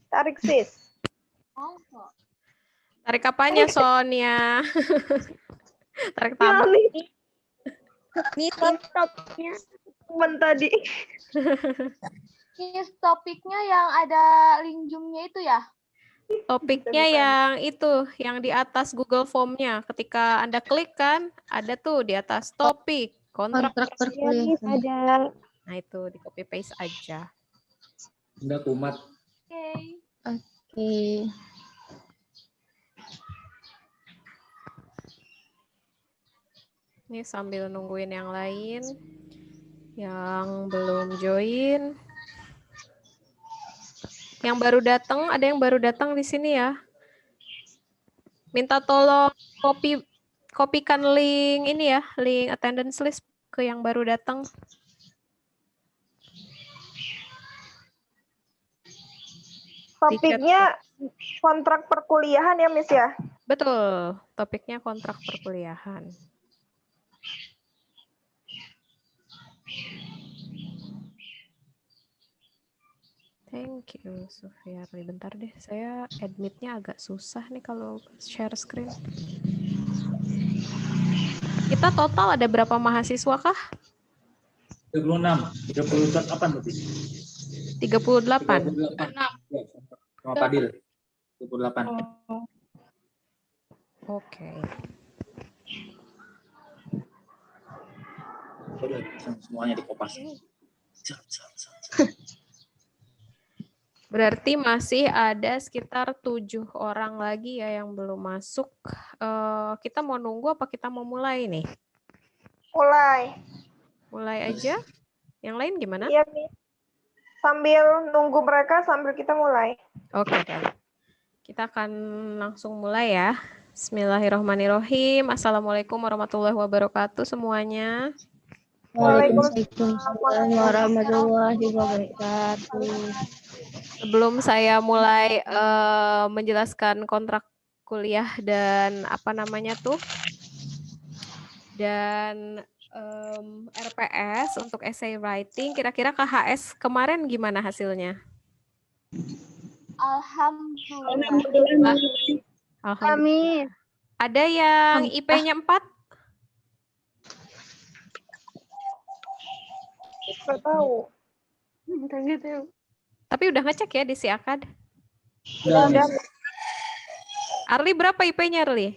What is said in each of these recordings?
Tarik sis. Tarik apanya, Sonia? Tarik Ya tamat. nih, Ini topiknya. teman tadi. Ini topiknya yang ada link Zoom-nya itu ya? Topiknya yang itu, yang di atas Google Form-nya. Ketika Anda klik kan, ada tuh di atas topik, kontrak. perkuliahan. Ada. Nah itu, di copy paste aja. Udah kumat. Oke. Oke. Ini sambil nungguin yang lain. Yang belum join. Yang baru datang, ada yang baru datang di sini ya. Minta tolong kopikan link ini ya, link attendance list ke yang baru datang. Topiknya kontrak perkuliahan ya, Miss ya? Betul, topiknya kontrak perkuliahan. Thank you, Sufiarli. Bentar deh, saya admitnya agak susah nih kalau share screen. Kita total ada berapa mahasiswa kah? 36, 38 berarti. 38. 38. Ya, sama Padil. 38. Oke. Udah, semuanya dikopas. Berarti masih ada sekitar 7 orang lagi ya yang belum masuk. Kita mau nunggu apa kita mau mulai nih? Mulai. Mulai aja. Yang lain gimana? Iya, Miss. Sambil nunggu mereka, sambil kita mulai. Oke, baik. Kita akan langsung mulai ya. Bismillahirrahmanirrahim. Assalamualaikum warahmatullahi wabarakatuh semuanya. Waalaikumsalam warahmatullahi wabarakatuh. Sebelum saya mulai menjelaskan kontrak kuliah dan apa namanya tuh, dan RPS untuk essay writing, kira-kira KHS kemarin gimana hasilnya? Alhamdulillah. Alhamdulillah. Ada yang IP-nya 4? Nggak tahu. Tapi udah ngecek ya di si Akad. Udah, Udah. Miss. Arli berapa IP-nya Arli?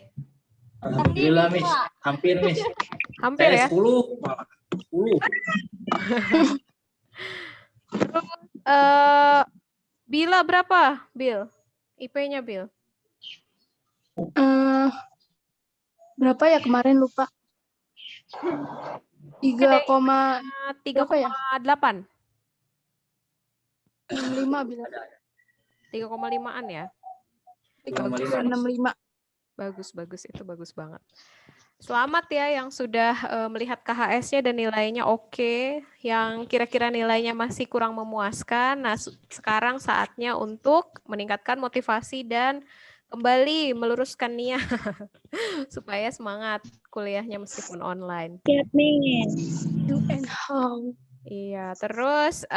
Alhamdulillah, Miss. Hampir, Miss. Hampir Saya ya? 10, malah. 10. Terus Bila berapa? Bil? IP-nya Bil? Berapa ya kemarin lupa. 3, berapa ya? 3,8. 65 bila. 3,5-an ya? 3,65. Bagus, itu bagus banget. Selamat ya yang sudah melihat KHS-nya dan nilainya oke. Yang kira-kira nilainya masih kurang memuaskan. Nah, sekarang saatnya untuk meningkatkan motivasi dan kembali meluruskan niat supaya semangat kuliahnya meskipun online. Iya, terus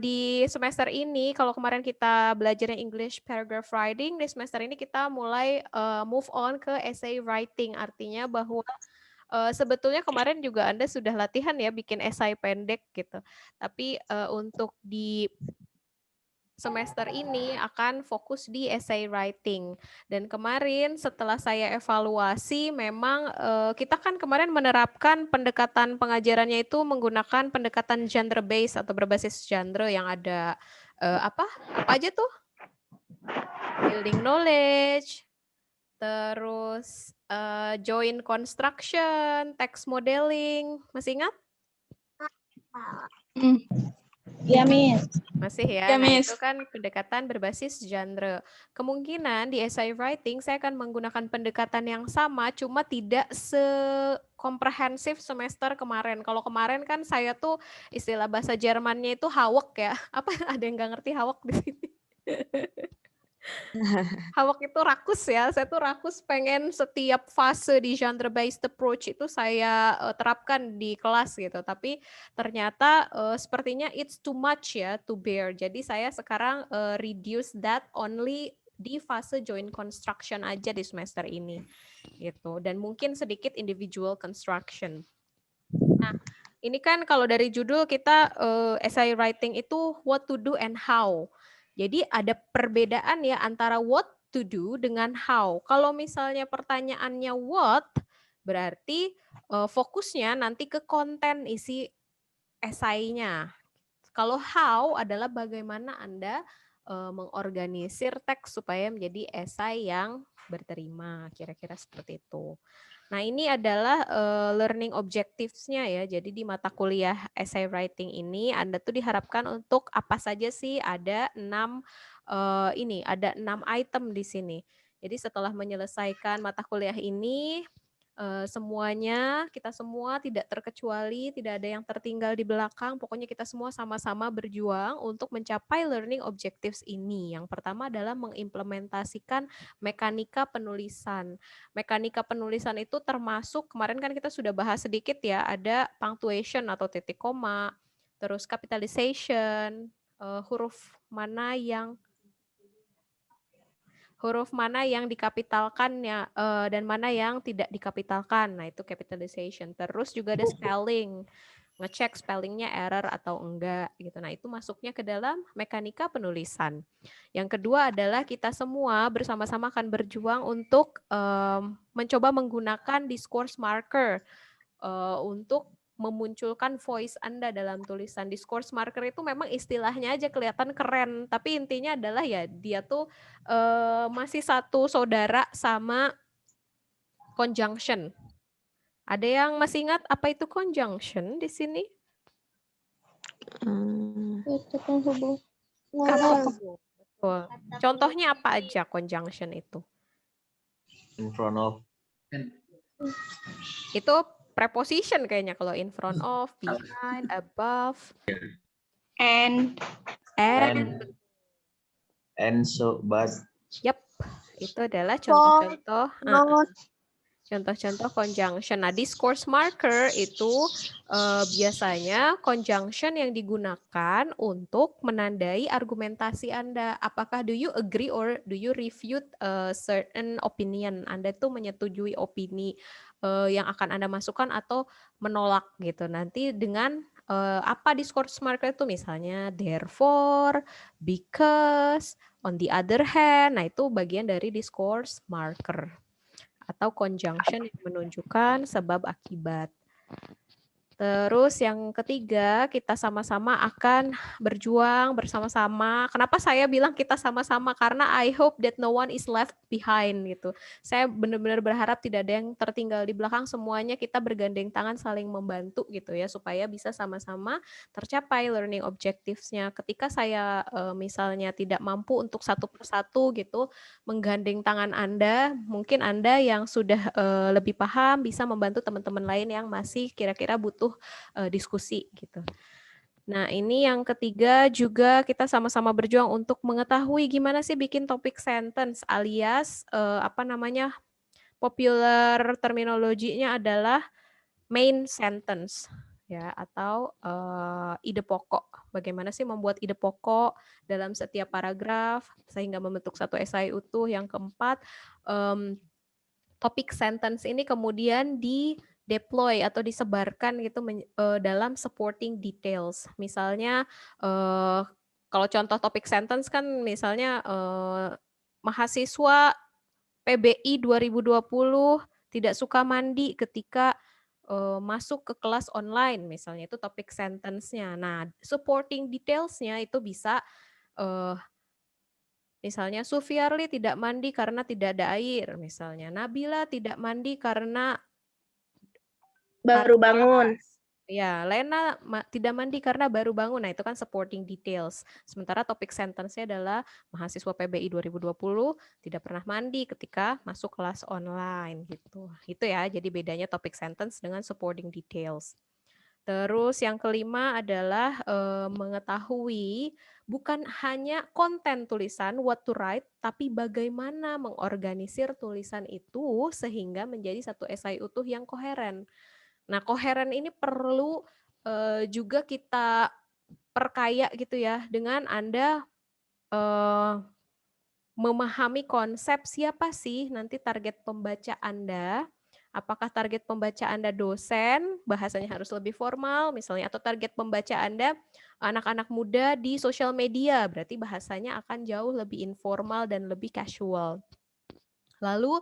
di semester ini, kalau kemarin kita belajarnya English paragraph writing, di semester ini kita mulai move on ke essay writing. Artinya bahwa sebetulnya kemarin juga Anda sudah latihan ya bikin esai pendek gitu. Tapi untuk di semester ini akan fokus di essay writing. Dan kemarin setelah saya evaluasi memang kita kan kemarin menerapkan pendekatan pengajarannya itu menggunakan pendekatan genre based atau berbasis genre yang ada apa aja tuh? Building knowledge, terus joint construction, text modeling, masih ingat? Ya, Miss. Masih ya, Ya, nah Miss. itu kan pendekatan berbasis genre. Kemungkinan di essay writing saya akan menggunakan pendekatan yang sama, cuma tidak sekomprehensif semester kemarin. Kalau kemarin kan saya tuh istilah bahasa Jermannya itu hawak ya. Apa ada yang nggak ngerti hawak di sini? Hawak itu rakus ya. Saya tuh rakus pengen setiap fase di genre based approach itu saya terapkan di kelas gitu. Tapi ternyata sepertinya it's too much ya to bear. Jadi saya sekarang reduce that only di fase joint construction aja di semester ini gitu. Dan mungkin sedikit individual construction. Nah, ini kan kalau dari judul kita essay writing itu what to do and how. Jadi ada perbedaan ya antara what to do dengan how. Kalau misalnya pertanyaannya what, berarti fokusnya nanti ke konten isi esainya. Kalau how adalah bagaimana Anda mengorganisir teks supaya menjadi esai yang berterima, kira-kira seperti itu. Nah, ini adalah learning objectives-nya ya. Jadi di mata kuliah essay writing ini Anda tuh diharapkan untuk apa saja sih? Ada 6 ada 6 item di sini. Jadi setelah menyelesaikan mata kuliah ini semuanya, kita semua tidak terkecuali, tidak ada yang tertinggal di belakang. Pokoknya kita semua sama-sama berjuang untuk mencapai learning objectives ini. Yang pertama adalah mengimplementasikan mekanika penulisan. Mekanika penulisan itu termasuk, kemarin kan kita sudah bahas sedikit ya, ada punctuation atau titik koma, terus capitalization, huruf mana yang dikapitalkan ya dan mana yang tidak dikapitalkan. Nah, itu capitalization. Terus juga ada spelling. Ngecek spellingnya error atau enggak gitu. Nah, itu masuknya ke dalam mekanika penulisan. Yang kedua adalah kita semua bersama-sama akan berjuang untuk mencoba menggunakan discourse marker untuk memunculkan voice Anda dalam tulisan. Discourse marker itu memang istilahnya aja kelihatan keren, tapi intinya adalah ya dia tuh masih satu saudara sama conjunction. Ada yang masih ingat apa itu conjunction di sini? Hubung. Betul. Contohnya apa aja conjunction itu? In front of. Itu preposition kayaknya kalau in front of, behind, above, And So but. Yep, itu adalah contoh-contoh contoh-contoh conjunction. Nah, discourse marker itu biasanya conjunction yang digunakan untuk menandai argumentasi Anda. Apakah do you agree or do you refute a certain opinion? Anda tuh menyetujui opini yang akan Anda masukkan atau menolak gitu. Nanti dengan apa discourse marker itu misalnya therefore, because, on the other hand. Nah, itu bagian dari discourse marker atau conjunction yang menunjukkan sebab akibat. Terus yang ketiga, kita sama-sama akan berjuang bersama-sama. Kenapa saya bilang kita sama-sama? Karena I hope that no one is left behind gitu. Saya benar-benar berharap tidak ada yang tertinggal di belakang. Semuanya kita bergandeng tangan saling membantu gitu ya, supaya bisa sama-sama tercapai learning objectives-nya. Ketika saya misalnya tidak mampu untuk satu persatu gitu, menggandeng tangan Anda, mungkin Anda yang sudah lebih paham bisa membantu teman-teman lain yang masih kira-kira butuh diskusi gitu. Nah, ini yang ketiga juga kita sama-sama berjuang untuk mengetahui gimana sih bikin topik sentence alias popular terminologinya adalah main sentence ya atau ide pokok. Bagaimana sih membuat ide pokok dalam setiap paragraf sehingga membentuk satu esai utuh. Yang keempat, topik sentence ini kemudian deploy atau disebarkan gitu dalam supporting details. Misalnya kalau contoh topik sentence kan misalnya mahasiswa PBI 2020 tidak suka mandi ketika masuk ke kelas online misalnya, itu topik sentence-nya. Nah, supporting details-nya itu bisa misalnya Sufiarli tidak mandi karena tidak ada air misalnya. Nabila tidak mandi karena Baru bangun. Ya, Lena tidak mandi karena baru bangun. Nah, itu kan supporting details. Sementara topik sentence-nya adalah mahasiswa PBI 2020 tidak pernah mandi ketika masuk kelas online gitu. Itu ya, jadi bedanya topik sentence dengan supporting details. Terus yang kelima adalah mengetahui bukan hanya konten tulisan what to write, tapi bagaimana mengorganisir tulisan itu sehingga menjadi satu esai utuh yang koheren. Nah, koheren ini perlu juga kita perkaya gitu ya dengan Anda memahami konsep siapa sih nanti target pembaca Anda. Apakah target pembaca Anda dosen, bahasanya harus lebih formal misalnya, atau target pembaca Anda anak-anak muda di sosial media, berarti bahasanya akan jauh lebih informal dan lebih casual. Lalu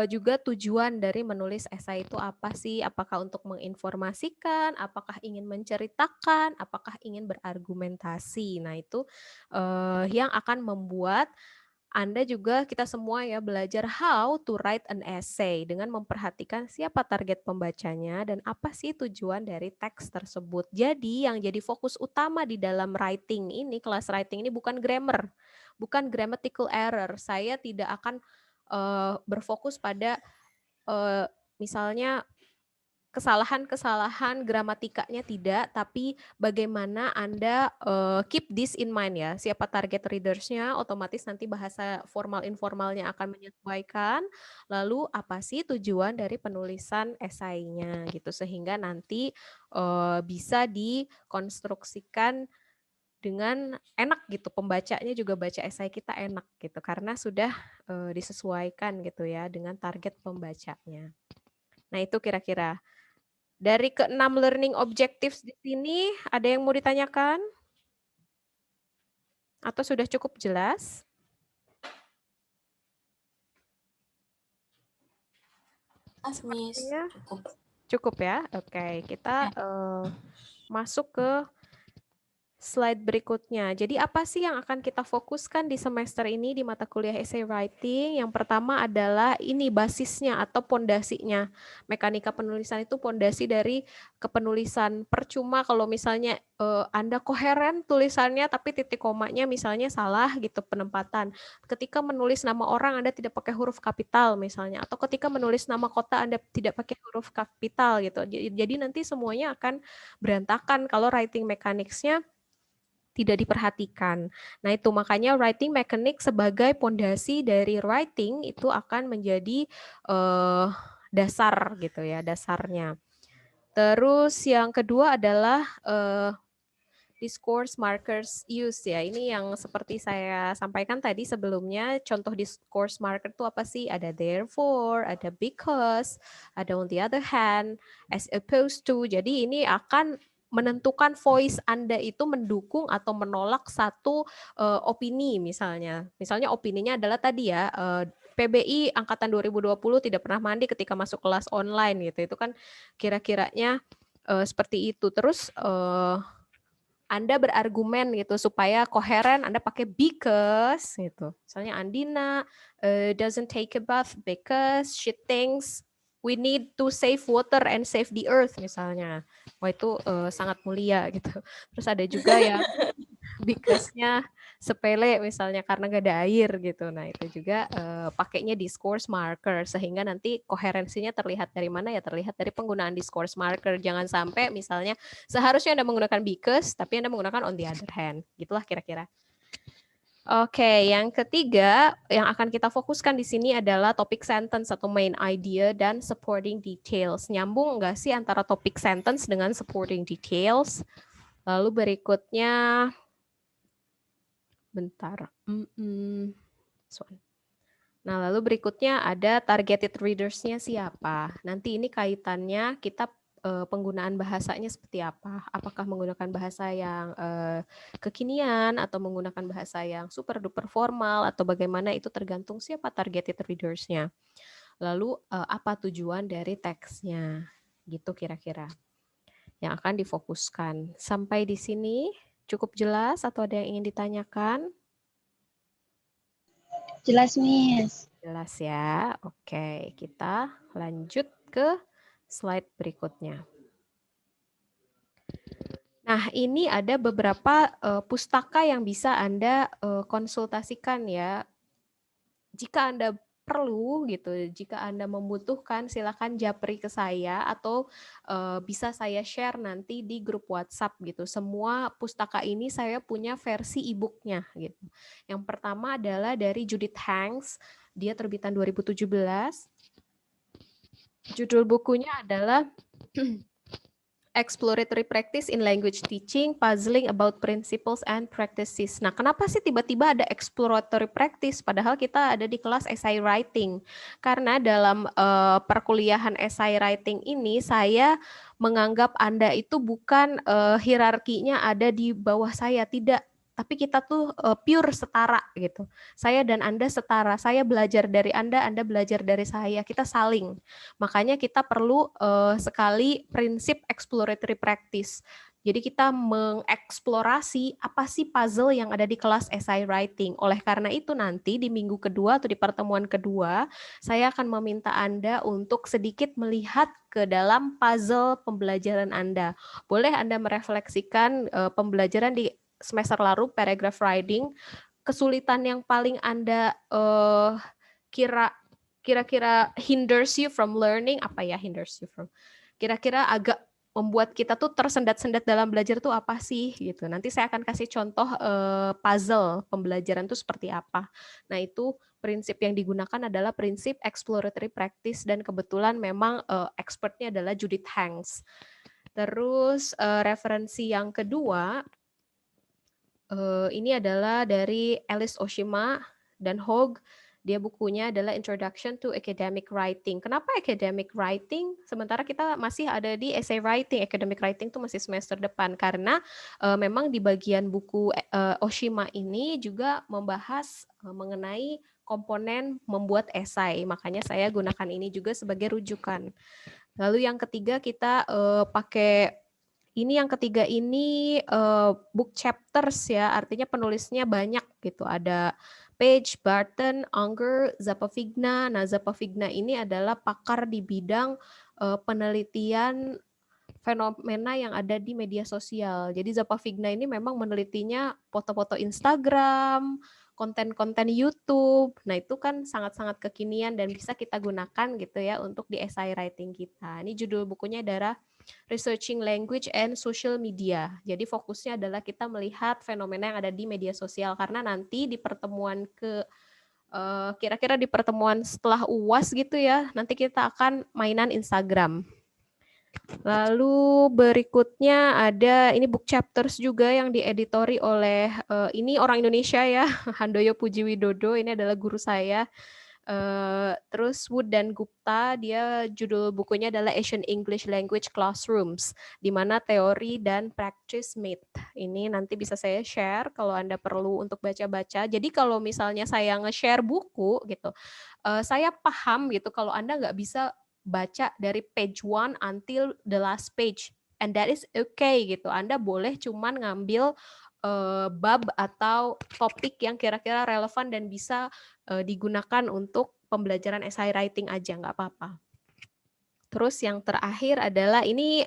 juga tujuan dari menulis esai itu apa sih? Apakah untuk menginformasikan, apakah ingin menceritakan, apakah ingin berargumentasi. Nah, itu yang akan membuat Anda juga kita semua ya belajar how to write an essay dengan memperhatikan siapa target pembacanya dan apa sih tujuan dari teks tersebut. Jadi yang jadi fokus utama di dalam writing ini, kelas writing ini bukan grammar, bukan grammatical error. Saya tidak akan berfokus pada misalnya kesalahan-kesalahan gramatikanya tidak, tapi bagaimana Anda keep this in mind ya, siapa target readers-nya, otomatis nanti bahasa formal informalnya akan menyesuaikan, lalu apa sih tujuan dari penulisan esainya gitu, sehingga nanti bisa dikonstruksikan dengan enak gitu, pembacanya juga baca esai kita enak gitu, karena sudah disesuaikan gitu ya dengan target pembacanya. Nah itu kira-kira. Dari ke-6 learning objectives di sini, ada yang mau ditanyakan? Atau sudah cukup jelas? Miss. Cukup ya? Oke, kita masuk ke slide berikutnya. Jadi apa sih yang akan kita fokuskan di semester ini di mata kuliah essay writing? Yang pertama adalah ini basisnya atau pondasinya. Mekanika penulisan itu pondasi dari kepenulisan. Percuma kalau misalnya Anda koheren tulisannya tapi titik komanya misalnya salah gitu penempatan. Ketika menulis nama orang Anda tidak pakai huruf kapital misalnya, atau ketika menulis nama kota Anda tidak pakai huruf kapital gitu. Jadi nanti semuanya akan berantakan kalau writing mechanics-nya tidak diperhatikan. Nah itu makanya writing mechanic sebagai pondasi dari writing itu akan menjadi dasar gitu ya, dasarnya. Terus yang kedua adalah discourse markers use ya. Ini yang seperti saya sampaikan tadi sebelumnya, contoh discourse marker itu apa sih? Ada therefore, ada because, ada on the other hand, as opposed to. Jadi ini akan menentukan voice Anda itu mendukung atau menolak satu opini misalnya. Misalnya opininya adalah tadi ya, PBI angkatan 2020 tidak pernah mandi ketika masuk kelas online gitu. Itu kan kira-kiranya seperti itu. Terus Anda berargumen gitu supaya koheren, Anda pakai because gitu. Misalnya Andina doesn't take a bath because she thinks we need to save water and save the earth misalnya. Wah itu sangat mulia gitu. Terus ada juga yang because-nya sepele misalnya karena nggak ada air gitu. Nah itu juga pakainya discourse marker sehingga nanti koherensinya terlihat dari mana ya, terlihat dari penggunaan discourse marker. Jangan sampai misalnya seharusnya Anda menggunakan because tapi Anda menggunakan on the other hand. Gitulah kira-kira. Oke, yang ketiga yang akan kita fokuskan di sini adalah topic sentence atau main idea dan supporting details. Nyambung nggak sih antara topic sentence dengan supporting details? Lalu berikutnya, bentar. Nah, lalu berikutnya ada targeted readers-nya siapa? Nanti ini kaitannya kita penggunaan bahasanya seperti apa? Apakah menggunakan bahasa yang kekinian atau menggunakan bahasa yang super duper formal atau bagaimana itu tergantung siapa targeted readers-nya. Lalu apa tujuan dari teksnya? Gitu kira-kira yang akan difokuskan. Sampai di sini cukup jelas atau ada yang ingin ditanyakan? Jelas, Miss. Jelas ya. Oke, kita lanjut ke slide berikutnya. Nah, ini ada beberapa pustaka yang bisa Anda konsultasikan ya. Jika Anda perlu gitu, jika Anda membutuhkan silakan japri ke saya atau bisa saya share nanti di grup WhatsApp gitu. Semua pustaka ini saya punya versi e-booknya gitu. Yang pertama adalah dari Judith Hanks, dia terbitan 2017. Judul bukunya adalah Exploratory Practice in Language Teaching, Puzzling About Principles and Practices. Nah, kenapa sih tiba-tiba ada exploratory practice padahal kita ada di kelas essay writing? Karena dalam perkuliahan essay writing ini saya menganggap Anda itu bukan hierarkinya ada di bawah saya, tidak. Tapi kita tuh pure setara gitu. Saya dan Anda setara. Saya belajar dari Anda belajar dari saya. Kita saling. Makanya kita perlu sekali prinsip exploratory practice. Jadi kita mengeksplorasi apa sih puzzle yang ada di kelas essay writing. Oleh karena itu nanti di minggu kedua atau di pertemuan kedua, saya akan meminta Anda untuk sedikit melihat ke dalam puzzle pembelajaran Anda. Boleh Anda merefleksikan pembelajaran di semester lalu, paragraph writing, kesulitan yang paling Anda kira-kira hinders you from learning, apa ya hinders you from? Kira-kira agak membuat kita tuh tersendat-sendat dalam belajar tuh apa sih gitu. Nanti saya akan kasih contoh puzzle pembelajaran tuh seperti apa. Nah, itu prinsip yang digunakan adalah prinsip exploratory practice dan kebetulan memang expertnya adalah Judith Hanks. Terus referensi yang kedua ini adalah dari Alice Oshima dan Hogg. Dia bukunya adalah Introduction to Academic Writing. Kenapa Academic Writing? Sementara kita masih ada di Essay Writing. Academic Writing itu masih semester depan. Karena memang di bagian buku Oshima ini juga membahas mengenai komponen membuat esai. Makanya saya gunakan ini juga sebagai rujukan. Lalu yang ketiga kita pakai yang ketiga ini book chapters ya, artinya penulisnya banyak gitu. Ada Page, Barton, Unger, Zappavigna. Nah, Zappavigna ini adalah pakar di bidang penelitian fenomena yang ada di media sosial. Jadi Zappavigna ini memang menelitinya foto-foto Instagram, konten-konten YouTube. Nah, itu kan sangat-sangat kekinian dan bisa kita gunakan gitu ya untuk di essay writing kita. Ini judul bukunya adalah Researching Language and Social Media. Jadi fokusnya adalah kita melihat fenomena yang ada di media sosial karena nanti di pertemuan kira-kira di pertemuan setelah UAS gitu ya, nanti kita akan mainan Instagram. Lalu berikutnya ada ini book chapters juga yang dieditori oleh ini orang Indonesia ya, Handoyo Pujiwidodo, ini adalah guru saya. Terus Wood dan Gupta, dia judul bukunya adalah Asian English Language Classrooms, di mana teori dan practice meet. Ini nanti bisa saya share kalau Anda perlu untuk baca-baca. Jadi kalau misalnya saya nge-share buku gitu, saya paham gitu kalau Anda nggak bisa baca dari page 1 until the last page, and that is okay gitu. Anda boleh cuman ngambil bab atau topik yang kira-kira relevan dan bisa digunakan untuk pembelajaran essay writing aja, nggak apa-apa. Terus yang terakhir adalah ini,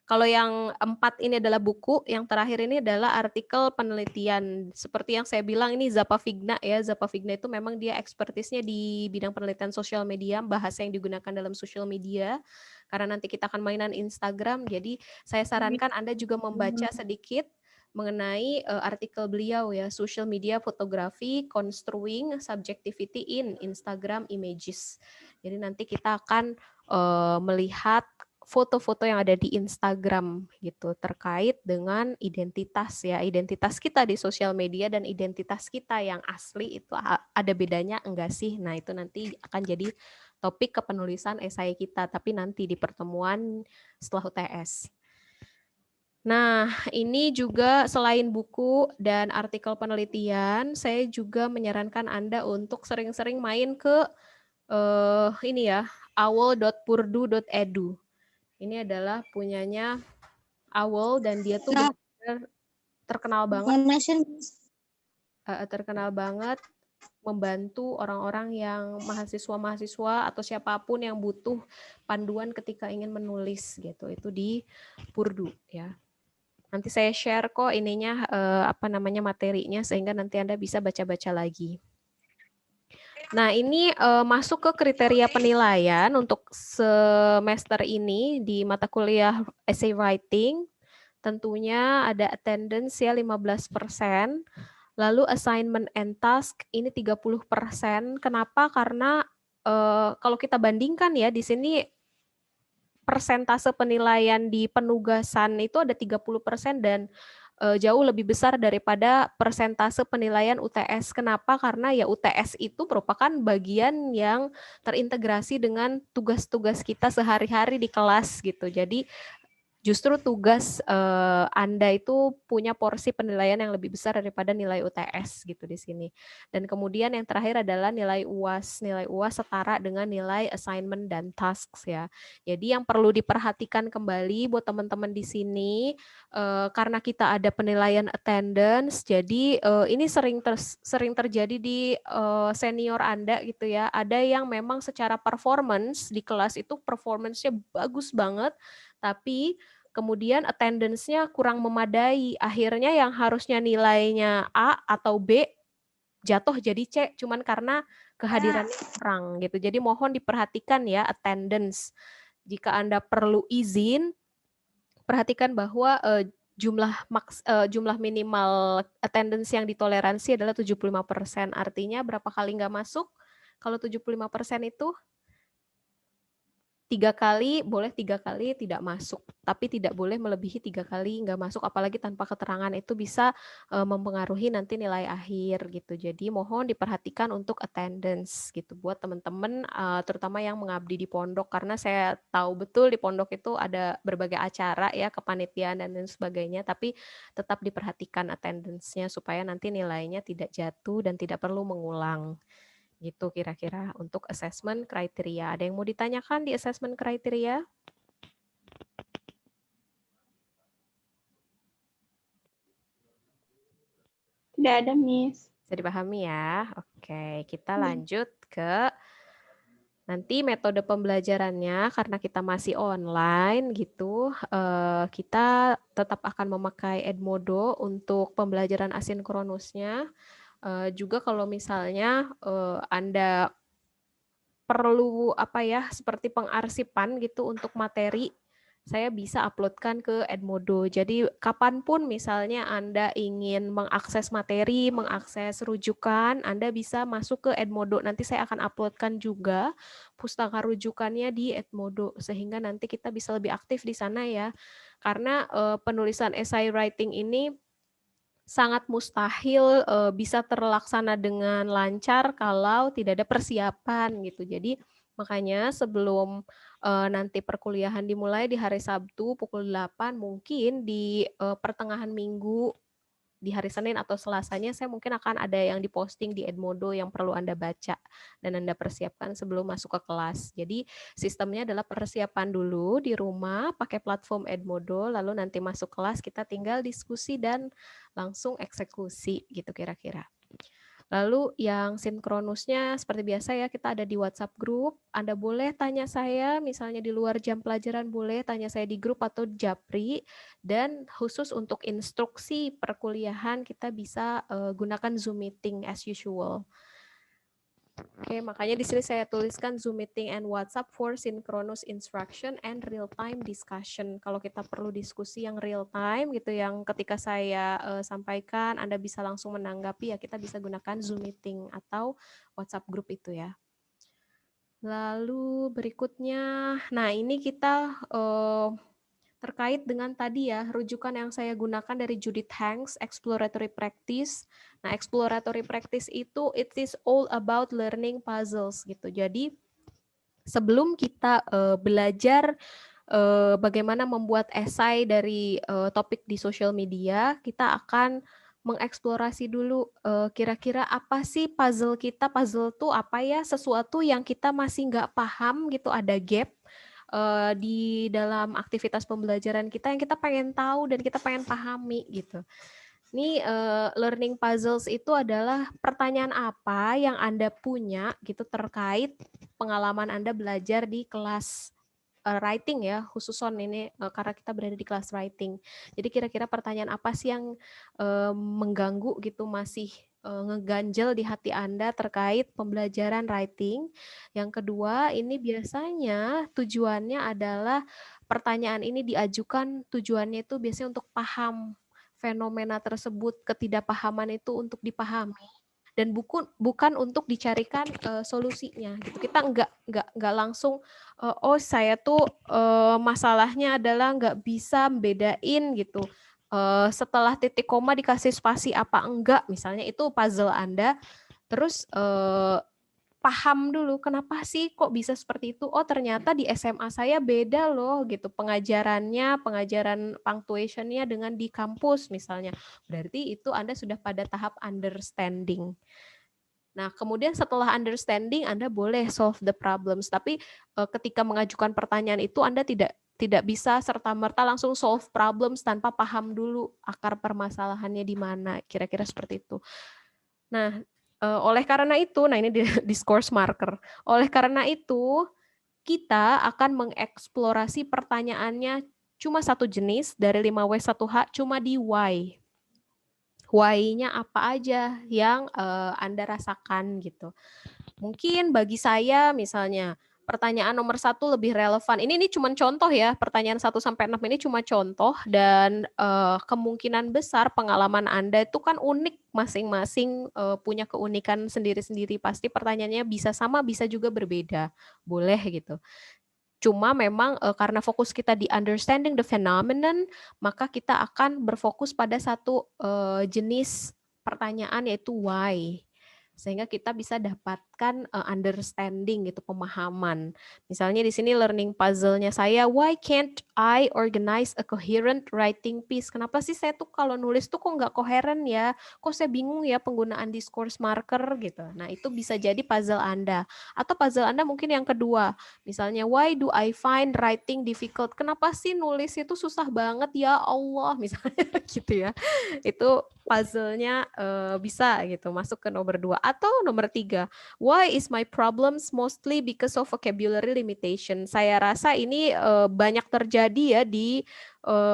kalau yang 4 ini adalah buku, yang terakhir ini adalah artikel penelitian. Seperti yang saya bilang ini Zappavigna ya, Zappavigna itu memang dia ekspertisnya di bidang penelitian sosial media, bahasa yang digunakan dalam sosial media, karena nanti kita akan mainan Instagram, jadi saya sarankan Anda juga membaca sedikit mengenai artikel beliau ya, Social Media Photography, Construing Subjectivity in Instagram Images. Jadi nanti kita akan melihat foto-foto yang ada di Instagram gitu terkait dengan identitas ya, identitas kita di sosial media dan identitas kita yang asli itu ada bedanya enggak sih? Nah, itu nanti akan jadi topik kepenulisan esai kita, tapi nanti di pertemuan setelah UTS. Nah, ini juga selain buku dan artikel penelitian, saya juga menyarankan Anda untuk sering-sering main ke ini ya, owl.purdu.edu. Ini adalah punyanya Owl dan dia tuh benar-benar terkenal banget. Terkenal banget membantu orang-orang yang mahasiswa-mahasiswa atau siapapun yang butuh panduan ketika ingin menulis gitu. Itu di Purdu ya. Nanti saya share kok ininya materinya sehingga nanti Anda bisa baca-baca lagi. Nah, ini masuk ke kriteria penilaian untuk semester ini di mata kuliah essay writing. Tentunya ada attendance ya 15%, lalu assignment and task ini 30%. Kenapa? Karena kalau kita bandingkan ya di sini persentase penilaian di penugasan itu ada 30% dan jauh lebih besar daripada persentase penilaian UTS. Kenapa? Karena ya UTS itu merupakan bagian yang terintegrasi dengan tugas-tugas kita sehari-hari di kelas gitu. Jadi justru tugas Anda itu punya porsi penilaian yang lebih besar daripada nilai UTS gitu di sini. Dan kemudian yang terakhir adalah nilai UAS. Nilai UAS setara dengan nilai assignment dan tasks ya. Jadi yang perlu diperhatikan kembali buat teman-teman di sini karena kita ada penilaian attendance. Jadi ini sering terjadi di senior Anda gitu ya. Ada yang memang secara performance di kelas itu performance-nya bagus banget, tapi kemudian attendance-nya kurang memadai. Akhirnya yang harusnya nilainya A atau B jatuh jadi C cuman karena kehadirannya kurang gitu. Jadi mohon diperhatikan ya attendance. Jika Anda perlu izin, perhatikan bahwa jumlah minimal attendance yang ditoleransi adalah 75%. Artinya berapa kali nggak masuk? Kalau 75% itu 3 kali, boleh 3 kali tidak masuk, tapi tidak boleh melebihi 3 kali nggak masuk, apalagi tanpa keterangan itu bisa mempengaruhi nanti nilai akhir gitu. Jadi mohon diperhatikan untuk attendance gitu buat teman-teman terutama yang mengabdi di pondok, karena saya tahu betul di pondok itu ada berbagai acara ya, kepanitiaan dan lain sebagainya, tapi tetap diperhatikan attendance-nya supaya nanti nilainya tidak jatuh dan tidak perlu mengulang. Gitu kira-kira untuk assessment kriteria. Ada yang mau ditanyakan di assessment kriteria? Tidak ada, Miss. Bisa dipahami ya? Oke, kita lanjut ke nanti metode pembelajarannya. Karena kita masih online gitu, kita tetap akan memakai Edmodo untuk pembelajaran asinkronusnya. Juga kalau misalnya Anda perlu apa ya seperti pengarsipan gitu untuk materi, saya bisa uploadkan ke Edmodo. Jadi kapanpun misalnya Anda ingin mengakses materi, mengakses rujukan, Anda bisa masuk ke Edmodo. Nanti saya akan uploadkan juga pustaka rujukannya di Edmodo sehingga nanti kita bisa lebih aktif di sana ya. Karena penulisan essay writing ini sangat mustahil bisa terlaksana dengan lancar kalau tidak ada persiapan gitu. Jadi makanya sebelum nanti perkuliahan dimulai di hari Sabtu pukul 8, mungkin di pertengahan minggu di hari Senin atau Selasanya saya mungkin akan ada yang diposting di Edmodo yang perlu Anda baca dan Anda persiapkan sebelum masuk ke kelas. Jadi sistemnya adalah persiapan dulu di rumah pakai platform Edmodo, lalu nanti masuk kelas kita tinggal diskusi dan langsung eksekusi gitu kira-kira. Lalu yang sinkronusnya seperti biasa ya, kita ada di WhatsApp group. Anda boleh tanya saya, misalnya di luar jam pelajaran boleh tanya saya di grup atau Japri. Dan khusus untuk instruksi perkuliahan kita bisa gunakan Zoom meeting as usual. Oke, makanya di sini saya tuliskan Zoom meeting and WhatsApp for synchronous instruction and real-time discussion. Kalau kita perlu diskusi yang real-time gitu, yang ketika saya sampaikan Anda bisa langsung menanggapi ya, kita bisa gunakan Zoom meeting atau WhatsApp group itu ya. Lalu berikutnya, nah ini kita terkait dengan tadi ya, rujukan yang saya gunakan dari Judith Hanks, Exploratory Practice. Nah, Exploratory Practice itu, it is all about learning puzzles gitu. Jadi, sebelum kita belajar bagaimana membuat esai dari topik di social media, kita akan mengeksplorasi dulu kira-kira apa sih puzzle kita. Puzzle tuh apa ya, sesuatu yang kita masih nggak paham gitu, ada gap di dalam aktivitas pembelajaran kita yang kita pengen tahu dan kita pengen pahami gitu. Ini learning puzzles itu adalah pertanyaan apa yang Anda punya gitu terkait pengalaman Anda belajar di kelas writing ya, khususon ini karena kita berada di kelas writing. Jadi kira-kira pertanyaan apa sih yang mengganggu gitu, masih ngeganjel di hati Anda terkait pembelajaran writing. Yang kedua, ini biasanya tujuannya adalah pertanyaan ini diajukan tujuannya itu biasanya untuk paham fenomena tersebut, ketidakpahaman itu untuk dipahami dan bukan untuk dicarikan solusinya gitu. Kita nggak langsung oh saya tuh masalahnya adalah nggak bisa bedain gitu. Setelah titik koma dikasih spasi apa enggak, misalnya itu puzzle Anda. Terus paham dulu kenapa sih kok bisa seperti itu. Oh ternyata di SMA saya beda loh gitu pengajaran punctuation-nya dengan di kampus misalnya. Berarti itu Anda sudah pada tahap understanding. Nah, kemudian setelah understanding Anda boleh solve the problems. Tapi ketika mengajukan pertanyaan itu Anda tidak bisa serta-merta langsung solve problems tanpa paham dulu akar permasalahannya di mana. Kira-kira seperti itu. Nah, oleh karena itu, nah ini discourse marker. Oleh karena itu, kita akan mengeksplorasi pertanyaannya cuma satu jenis dari 5W1H, cuma di why. Why-nya apa aja yang Anda rasakan gitu. Mungkin bagi saya misalnya pertanyaan nomor 1 lebih relevan. Ini cuma contoh ya, pertanyaan 1-6 ini cuma contoh dan kemungkinan besar pengalaman Anda itu kan unik masing-masing punya keunikan sendiri-sendiri. Pasti pertanyaannya bisa sama, bisa juga berbeda. Boleh gitu. Cuma memang karena fokus kita di understanding the phenomenon, maka kita akan berfokus pada satu jenis pertanyaan yaitu why. Sehingga kita bisa dapatkan understanding gitu, pemahaman. Misalnya di sini learning puzzle-nya saya, why can't I organize a coherent writing piece? Kenapa sih saya tuh kalau nulis tuh kok nggak koheren ya? Kok saya bingung ya penggunaan discourse marker gitu. Nah itu bisa jadi puzzle Anda. Atau puzzle Anda mungkin yang kedua, misalnya why do I find writing difficult? Kenapa sih nulis itu susah banget ya Allah, misalnya gitu ya. Itu puzzle-nya bisa gitu masuk ke nomor 2 atau nomor 3. Why is my problems mostly because of vocabulary limitation? Saya rasa ini banyak terjadi ya di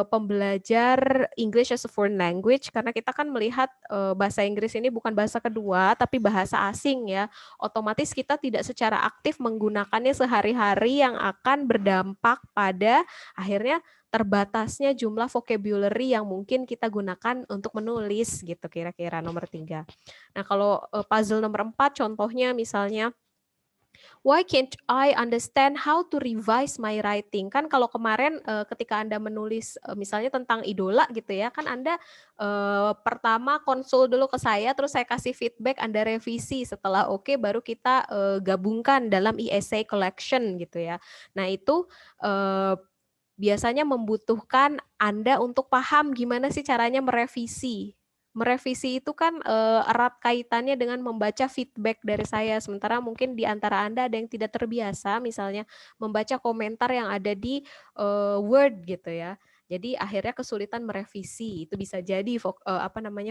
pembelajar English as a foreign language karena kita kan melihat bahasa Inggris ini bukan bahasa kedua tapi bahasa asing ya. Otomatis kita tidak secara aktif menggunakannya sehari-hari yang akan berdampak pada akhirnya terbatasnya jumlah vocabulary yang mungkin kita gunakan untuk menulis gitu kira-kira nomor 3. Nah kalau puzzle nomor 4 contohnya misalnya why can't I understand how to revise my writing? Kan kalau kemarin ketika Anda menulis misalnya tentang idola gitu ya, kan Anda pertama konsul dulu ke saya, terus saya kasih feedback, Anda revisi. Setelah oke, baru kita gabungkan dalam e-essay collection gitu ya. Nah itu biasanya membutuhkan Anda untuk paham gimana sih caranya merevisi. Merevisi itu kan erat kaitannya dengan membaca feedback dari saya. Sementara mungkin di antara Anda ada yang tidak terbiasa, misalnya membaca komentar yang ada di Word gitu ya. Jadi akhirnya kesulitan merevisi. Itu bisa jadi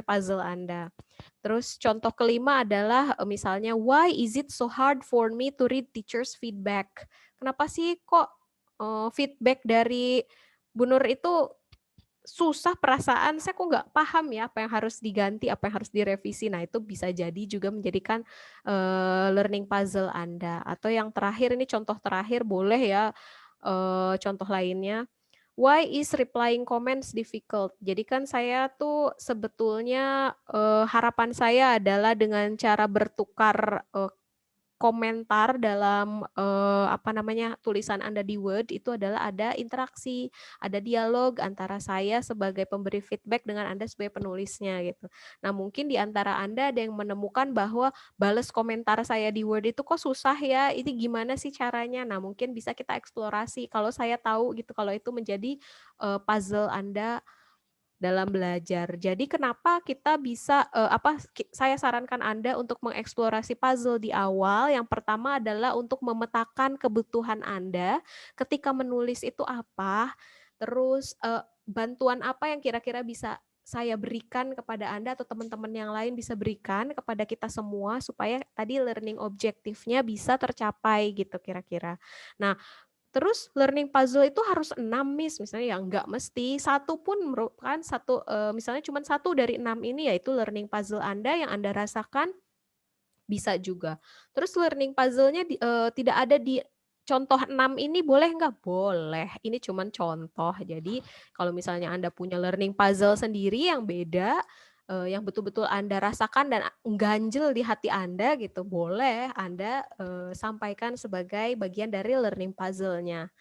puzzle Anda. Terus contoh kelima adalah misalnya why is it so hard for me to read teachers' feedback? Kenapa sih kok feedback dari Bu Nur itu susah perasaan, saya kok nggak paham ya apa yang harus diganti, apa yang harus direvisi. Nah itu bisa jadi juga menjadikan learning puzzle Anda. Atau yang terakhir, ini contoh terakhir boleh ya, contoh lainnya. Why is replying comments difficult? Jadi kan saya tuh sebetulnya harapan saya adalah dengan cara bertukar komentar dalam tulisan Anda di Word itu adalah ada interaksi, ada dialog antara saya sebagai pemberi feedback dengan Anda sebagai penulisnya gitu. Nah, mungkin di antara Anda ada yang menemukan bahwa balas komentar saya di Word itu kok susah ya, ini gimana sih caranya? Nah, mungkin bisa kita eksplorasi kalau saya tahu gitu kalau itu menjadi puzzle Anda dalam belajar. Jadi kenapa kita bisa saya sarankan Anda untuk mengeksplorasi puzzle di awal. Yang pertama adalah untuk memetakan kebutuhan Anda ketika menulis itu apa. Terus bantuan apa yang kira-kira bisa saya berikan kepada Anda atau teman-teman yang lain bisa berikan kepada kita semua supaya tadi learning objektifnya bisa tercapai gitu kira-kira. Nah, Terus learning puzzle itu harus 6, Miss. Misalnya ya nggak mesti. Satu pun merupakan misalnya cuma 1 dari 6 ini yaitu learning puzzle Anda yang Anda rasakan, bisa juga. Terus learning puzzle-nya tidak ada di contoh 6 ini, boleh nggak? Boleh. Ini cuma contoh. Jadi kalau misalnya Anda punya learning puzzle sendiri yang beda, yang betul-betul Anda rasakan dan ganjel di hati Anda gitu, boleh Anda sampaikan sebagai bagian dari learning puzzle-nya.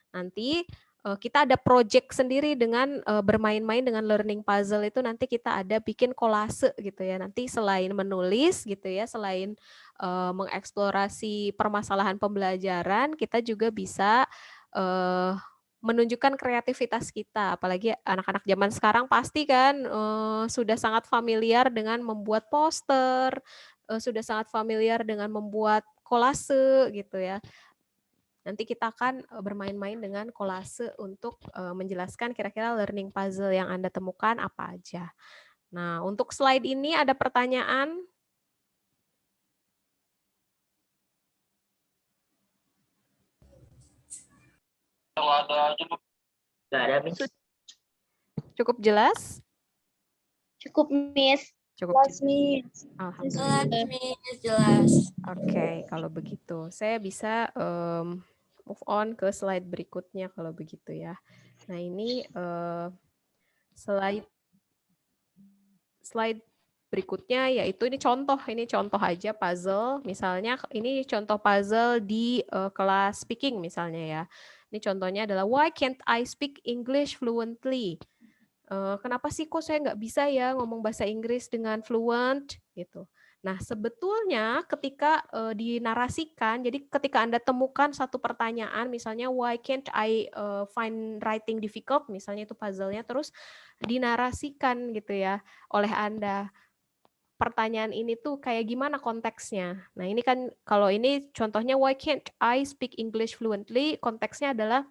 Nanti kita ada project sendiri dengan bermain-main dengan learning puzzle itu, nanti kita ada bikin kolase gitu ya. Nanti selain menulis gitu ya, selain mengeksplorasi permasalahan pembelajaran, kita juga bisa menunjukkan kreativitas kita. Apalagi anak-anak zaman sekarang pasti kan sudah sangat familiar dengan membuat poster, sudah sangat familiar dengan membuat kolase gitu ya. Nanti kita akan bermain-main dengan kolase untuk menjelaskan kira-kira learning puzzle yang Anda temukan apa aja. Nah, untuk slide ini ada pertanyaan? Nggak ada, Miss. Cukup jelas? Cukup, Miss. Cukup Jelas, jelas. Miss. Alhamdulillah. Jelas, Miss, jelas. Oke, kalau begitu saya bisa move on ke slide berikutnya kalau begitu ya. Nah, ini slide berikutnya yaitu ini contoh aja puzzle. Misalnya ini contoh puzzle di kelas speaking misalnya ya. Ini contohnya adalah why can't I speak English fluently? Kenapa sih kok saya nggak bisa ya ngomong bahasa Inggris dengan fluent gitu. Nah, sebetulnya ketika dinarasikan, jadi ketika Anda temukan satu pertanyaan, misalnya why can't I find writing difficult, misalnya itu puzzle-nya, terus dinarasikan gitu ya oleh Anda. Pertanyaan ini tuh kayak gimana konteksnya. Nah, ini kan kalau ini contohnya why can't I speak English fluently, konteksnya adalah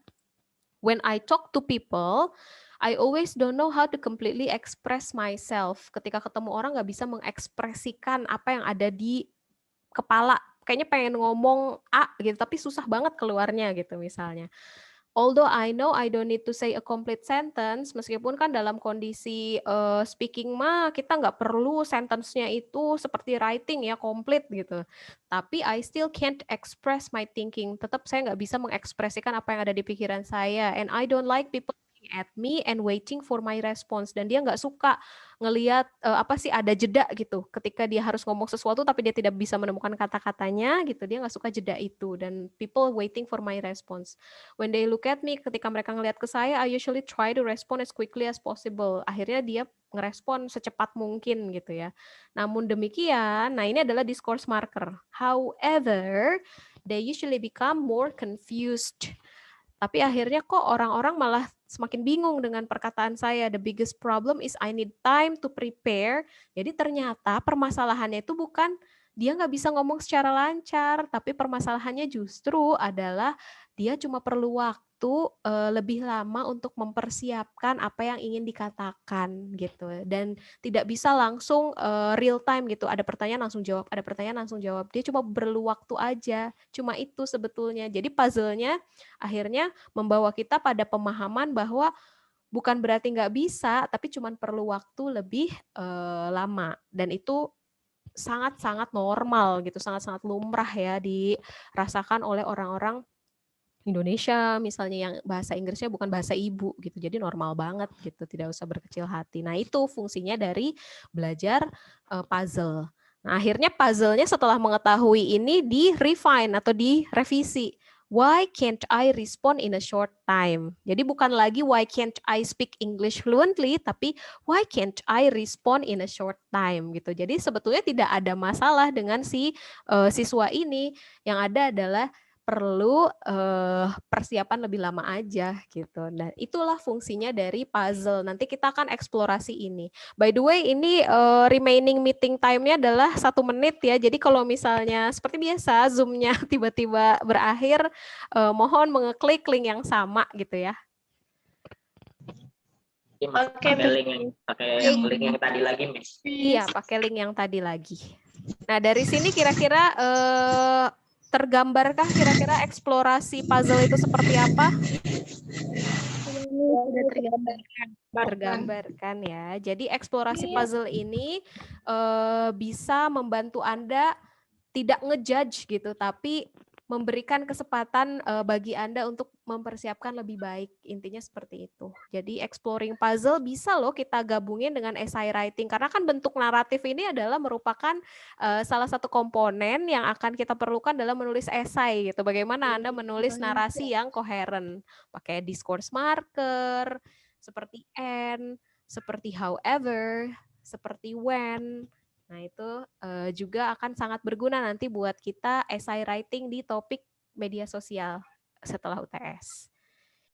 when I talk to people, I always don't know how to completely express myself. Ketika ketemu orang nggak bisa mengekspresikan apa yang ada di kepala. Kayaknya pengen ngomong A gitu, tapi susah banget keluarnya gitu misalnya. Although I know I don't need to say a complete sentence, meskipun kan dalam kondisi speaking mah kita nggak perlu sentence-nya itu seperti writing ya, complete gitu. Tapi I still can't express my thinking. Tetap saya nggak bisa mengekspresikan apa yang ada di pikiran saya. And I don't like people looking at me and waiting for my response. Dan dia nggak suka ngelihat apa sih ada jeda gitu. Ketika dia harus ngomong sesuatu tapi dia tidak bisa menemukan kata-katanya gitu, dia nggak suka jeda itu. Dan people waiting for my response. When they look at me, ketika mereka ngelihat ke saya, I usually try to respond as quickly as possible. Akhirnya dia ngerespon secepat mungkin gitu ya. Namun demikian, nah ini adalah discourse marker. However, they usually become more confused. Tapi akhirnya kok orang-orang malah semakin bingung dengan perkataan saya. The biggest problem is I need time to prepare. Jadi ternyata permasalahannya itu bukan dia nggak bisa ngomong secara lancar, tapi permasalahannya justru adalah dia cuma perlu waktu lebih lama untuk mempersiapkan apa yang ingin dikatakan gitu, dan tidak bisa langsung real time gitu. Ada pertanyaan langsung jawab, ada pertanyaan langsung jawab. Dia cuma perlu waktu aja. Cuma itu sebetulnya. Jadi puzzle-nya akhirnya membawa kita pada pemahaman bahwa bukan berarti nggak bisa, tapi cuma perlu waktu lebih lama. Dan itu sangat-sangat normal gitu, sangat-sangat lumrah ya dirasakan oleh orang-orang Indonesia misalnya yang bahasa Inggrisnya bukan bahasa ibu gitu. Jadi normal banget gitu, tidak usah berkecil hati. Nah, itu fungsinya dari belajar puzzle. Nah, akhirnya puzzle-nya setelah mengetahui ini di-refine atau direvisi. Why can't I respond in a short time? Jadi bukan lagi why can't I speak English fluently, tapi why can't I respond in a short time gitu. Jadi sebetulnya tidak ada masalah dengan si siswa ini. Yang ada adalah perlu persiapan lebih lama aja gitu. Dan itulah fungsinya dari puzzle. Nanti kita akan eksplorasi ini. By the way, ini remaining meeting time-nya adalah 1 menit ya. Jadi kalau misalnya seperti biasa Zoom-nya tiba-tiba berakhir, mohon mengeklik link yang sama gitu ya. Pakai link yang tadi lagi, Miss. Iya, pakai link yang tadi lagi. Nah, dari sini kira-kira tergambarkah kira-kira eksplorasi puzzle itu seperti apa? Sudah tergambarkan. Tergambarkan ya. Jadi eksplorasi puzzle ini bisa membantu Anda tidak ngejudge gitu, tapi memberikan kesempatan bagi Anda untuk mempersiapkan lebih baik. Intinya seperti itu. Jadi exploring puzzle bisa loh kita gabungin dengan essay writing, karena kan bentuk naratif ini adalah merupakan salah satu komponen yang akan kita perlukan dalam menulis esai gitu. Bagaimana Anda menulis narasi yang koheren, pakai discourse marker, seperti and, seperti however, seperti when. Nah, itu juga akan sangat berguna nanti buat kita essay writing di topik media sosial setelah UTS.